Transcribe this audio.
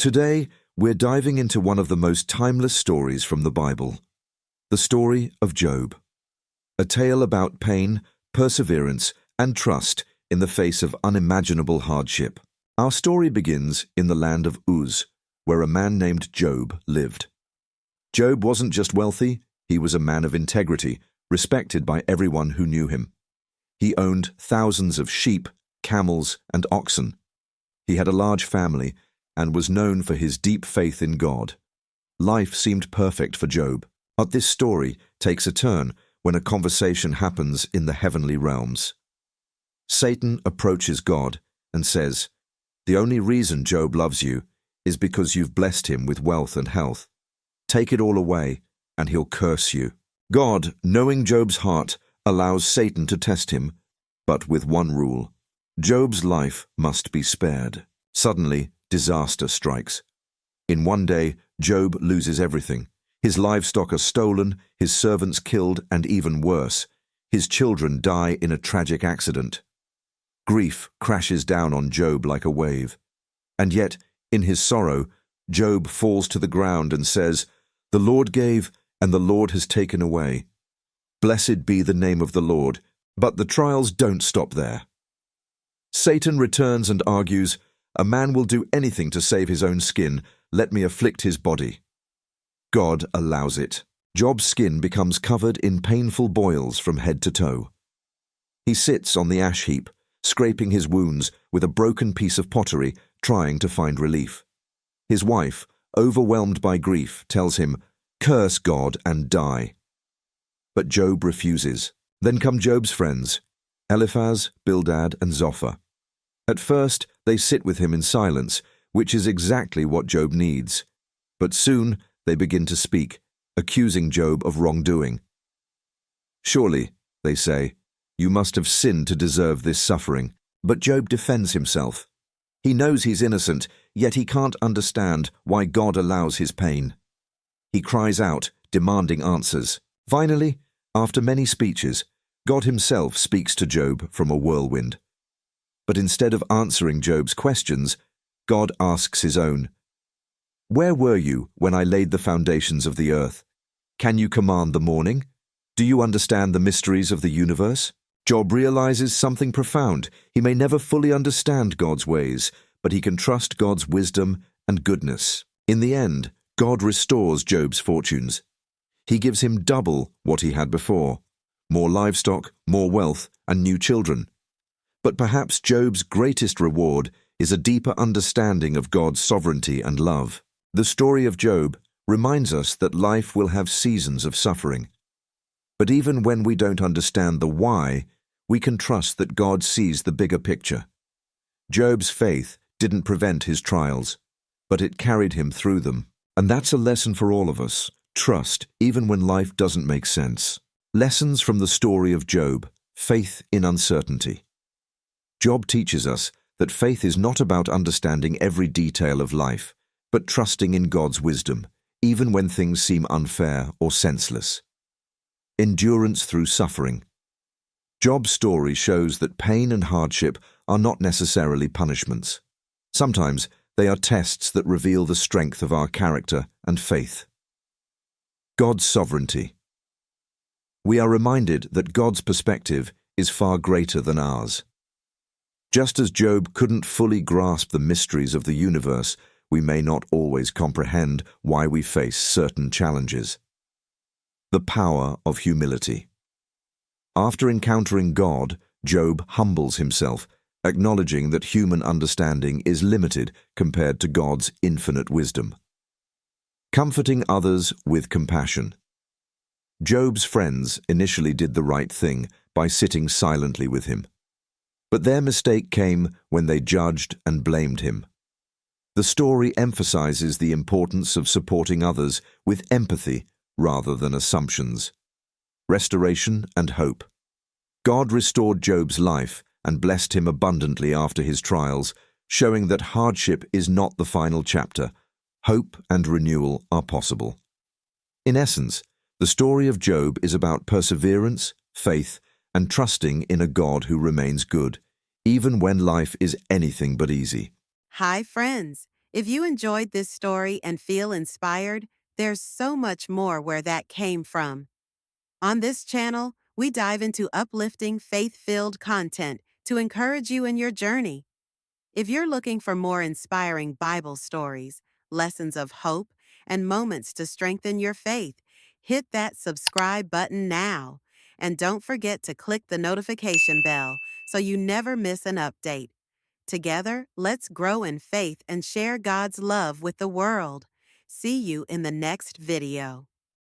Today, we're diving into one of the most timeless stories from the Bible, the story of Job. A tale about pain, perseverance, and trust in the face of unimaginable hardship. Our story begins in the land of Uz, where a man named Job lived. Job wasn't just wealthy, he was a man of integrity, respected by everyone who knew him. He owned thousands of sheep, camels, and oxen. He had a large family and was known for his deep faith in God. Life seemed perfect for Job, but this story takes a turn when a conversation happens in the heavenly realms. Satan approaches God and says, "The only reason Job loves you is because you've blessed him with wealth and health. Take it all away, and he'll curse you." God, knowing Job's heart, allows Satan to test him, but with one rule: Job's life must be spared. Suddenly, disaster strikes. In one day, Job loses everything. His livestock are stolen, his servants killed, and even worse, his children die in a tragic accident. Grief crashes down on Job like a wave. And yet, in his sorrow, Job falls to the ground and says, "The Lord gave, and the Lord has taken away. Blessed be the name of the Lord." But the trials don't stop there. Satan returns and argues, "A man will do anything to save his own skin. Let me afflict his body." God allows it. Job's skin becomes covered in painful boils from head to toe. He sits on the ash heap, scraping his wounds with a broken piece of pottery, trying to find relief. His wife, overwhelmed by grief, tells him, "Curse God and die." But Job refuses. Then come Job's friends, Eliphaz, Bildad, and Zophar. At first, they sit with him in silence, which is exactly what Job needs. But soon, they begin to speak, accusing Job of wrongdoing. "Surely," they say, "you must have sinned to deserve this suffering." But Job defends himself. He knows he's innocent, yet he can't understand why God allows his pain. He cries out, demanding answers. Finally, after many speeches, God himself speaks to Job from a whirlwind. But instead of answering Job's questions, God asks his own. "Where were you when I laid the foundations of the earth? Can you command the morning? Do you understand the mysteries of the universe?" Job realizes something profound. He may never fully understand God's ways, but he can trust God's wisdom and goodness. In the end, God restores Job's fortunes. He gives him double what he had before: more livestock, more wealth, and new children. But perhaps Job's greatest reward is a deeper understanding of God's sovereignty and love. The story of Job reminds us that life will have seasons of suffering. But even when we don't understand the why, we can trust that God sees the bigger picture. Job's faith didn't prevent his trials, but it carried him through them. And that's a lesson for all of us: trust even when life doesn't make sense. Lessons from the story of Job: faith in uncertainty. Job teaches us that faith is not about understanding every detail of life, but trusting in God's wisdom, even when things seem unfair or senseless. Endurance through suffering. Job's story shows that pain and hardship are not necessarily punishments. Sometimes they are tests that reveal the strength of our character and faith. God's sovereignty. We are reminded that God's perspective is far greater than ours. Just as Job couldn't fully grasp the mysteries of the universe, we may not always comprehend why we face certain challenges. The power of humility. After encountering God, Job humbles himself, acknowledging that human understanding is limited compared to God's infinite wisdom. Comforting others with compassion. Job's friends initially did the right thing by sitting silently with him. But their mistake came when they judged and blamed him. The story emphasizes the importance of supporting others with empathy rather than assumptions. Restoration and hope. God restored Job's life and blessed him abundantly after his trials, showing that hardship is not the final chapter. Hope and renewal are possible. In essence, the story of Job is about perseverance, faith, and trusting in a God who remains good, even when life is anything but easy. Hi, friends. If you enjoyed this story and feel inspired, there's so much more where that came from. On this channel, we dive into uplifting, faith-filled content to encourage you in your journey. If you're looking for more inspiring Bible stories, lessons of hope, and moments to strengthen your faith, hit that subscribe button now. And don't forget to click the notification bell so you never miss an update. Together, let's grow in faith and share God's love with the world. See you in the next video.